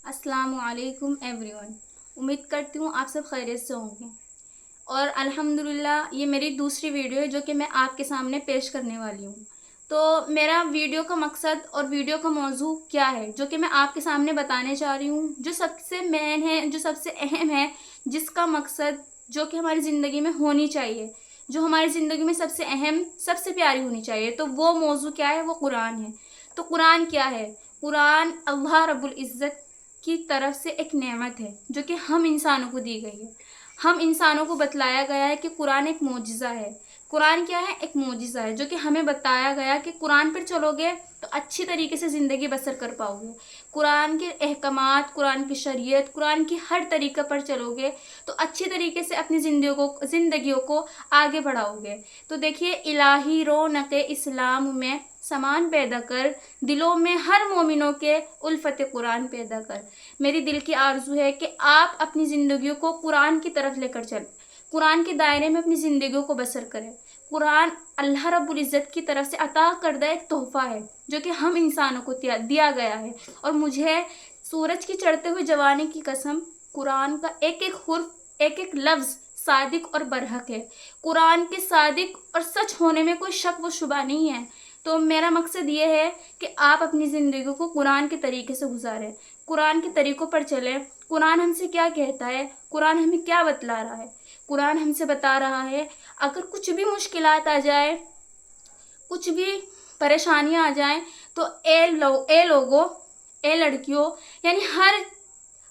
अस्सलामु अलैकुम एवरीवन। उम्मीद करती हूँ आप सब खैरियत से होंगे और अल्हम्दुलिल्लाह ये मेरी दूसरी वीडियो है जो कि मैं आपके सामने पेश करने वाली हूँ। तो मेरा वीडियो का मकसद और वीडियो का मौजू क्या है जो कि मैं आपके सामने बताने जा रही हूँ, जो सबसे मेन है, जो सबसे अहम है, जिसका मकसद जो कि हमारी ज़िंदगी में होनी चाहिए, जो हमारी ज़िंदगी में सबसे अहम, सबसे प्यारी होनी चाहिए। तो वो मौजू क्या है? वो कुरान है। तो कुरान क्या है? कुरान अल्लाह रब्बुल इज़्ज़त की तरफ से एक नेमत है जो कि हम इंसानों को दी गई है। हम इंसानों को बतलाया गया है कि कुरान एक मोजिज़ा है। कुरान क्या है? एक मोजिज़ा है जो कि हमें बताया गया कि कुरान पर चलोगे तो अच्छी तरीके से ज़िंदगी बसर कर पाओगे। कुरान के अहकामात, कुरान की शरीयत, कुरान की हर तरीक़े पर चलोगे तो अच्छी तरीके से अपनी ज़िंदगियों को आगे बढ़ाओगे। तो देखिए, इलाही रौनक़ इस्लाम में समान पैदा कर, दिलों में हर मोमिनों के उल्फत कुरान पैदा कर। मेरी दिल की आरज़ू है कि आप अपनी ज़िंदगियों को कुरान की तरफ लेकर चलें, कुरान के दायरे में अपनी ज़िंदगियों को बसर करें। कुरान अल्लाह रब्बुल इज़्ज़त की तरफ से अता करदा एक तोहफ़ा है जो कि हम इंसानों को दिया गया है। और मुझे सूरज की चढ़ते हुए जवानी की कसम, कुरान का एक एक हुर्फ, एक एक लफ्ज़ सादिक और बरहक है। कुरान के सादिक और सच होने में कोई शक व शुबा नहीं है। तो मेरा मकसद ये है कि आप अपनी ज़िंदगी को कुरान के तरीके से गुजारें, कुरान के तरीक़ों पर चलें। कुरान हमसे क्या कहता है? कुरान हमें क्या बतला रहा है? कुरान हमसे बता रहा है अगर कुछ भी मुश्किलात आ जाए, कुछ भी परेशानियां आ जाएं, तो ए लोगों, ए लड़कियों, यानी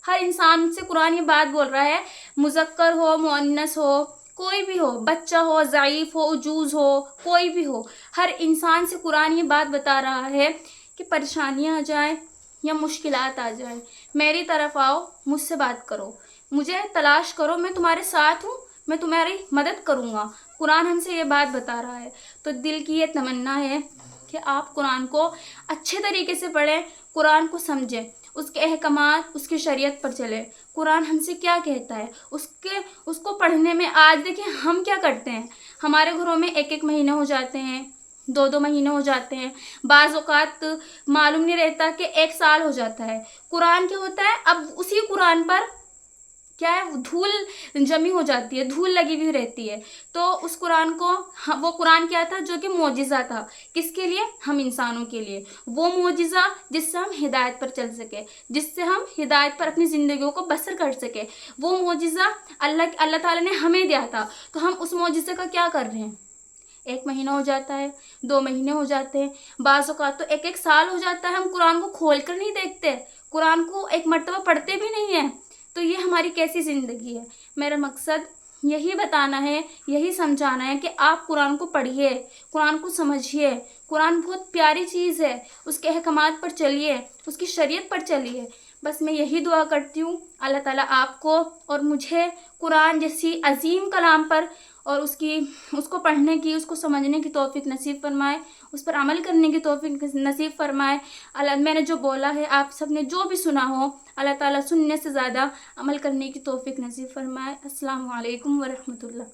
हर इंसान से कुरान ये बात बोल रहा है, मुज़क्कर हो, मुअन्नस हो, कोई भी हो, बच्चा हो, ज़ईफ़ हो, उजूज़ हो, कोई भी हो, हर इंसान से कुरान ये बात बता रहा है कि परेशानियां आ जाएं या मुश्किलात आ जाएं, मेरी तरफ आओ, मुझसे बात करो, मुझे तलाश करो, मैं तुम्हारे साथ हूँ, मैं तुम्हारी मदद करूँगा। कुरान हमसे ये बात बता रहा है। तो दिल की ये तमन्ना है कि आप कुरान को अच्छे तरीके से पढ़ें, कुरान को समझें, उसके अहकामात, उसकी शरीयत पर चलें। कुरान हमसे क्या कहता है उसको पढ़ने में आज देखिए हम क्या करते हैं, हमारे घरों में एक एक महीने हो जाते हैं, दो दो महीने हो जाते हैं, बाज़ औक़ात मालूम नहीं रहता कि एक साल हो जाता है। कुरान क्या होता है, अब उसी कुरान पर क्या है, धूल जमी हो जाती है, धूल लगी हुई रहती है। तो उस कुरान को, वो कुरान क्या था? जो कि मोजिज़ा था। किसके लिए? हम इंसानों के लिए। वो मोजिज़ा जिससे हम हिदायत पर चल सके, जिससे हम हिदायत पर अपनी ज़िंदगियों को बसर कर सके। वो मोजिज़ा अल्लाह ताला ने हमें दिया था। तो हम उस मोजिज़े का क्या कर रहे हैं? एक महीना हो जाता है, 2 महीने हो जाते हैं, बाज़ औक़ात तो एक एक साल हो जाता है। हम कुरान को खोल कर नहीं देखते, कुरान को एक मरतबा पढ़ते भी नहीं हैं। तो ये हमारी कैसी ज़िंदगी है? मेरा मकसद यही बताना है, यही समझाना है कि आप कुरान को पढ़िए, कुरान को समझिए। कुरान बहुत प्यारी चीज़ है, उसके अहकामात पर चलिए, उसकी शरीयत पर चलिए। बस मैं यही दुआ करती हूँ अल्लाह ताला आपको और मुझे कुरान जैसी अज़ीम कलाम पर और उसको पढ़ने की, उसको समझने की तौफ़ीक नसीब फरमाए, उस पर अमल करने की तौफ़ीक नसीब फरमाए। मैंने जो बोला है, आप सब ने जो भी सुना हो, अल्लाह ताला सुनने से ज़्यादा अमल करने की तौफ़ीक नसीब फरमाए। अस्सलामु अलैकुम व रहमतुल्लाह।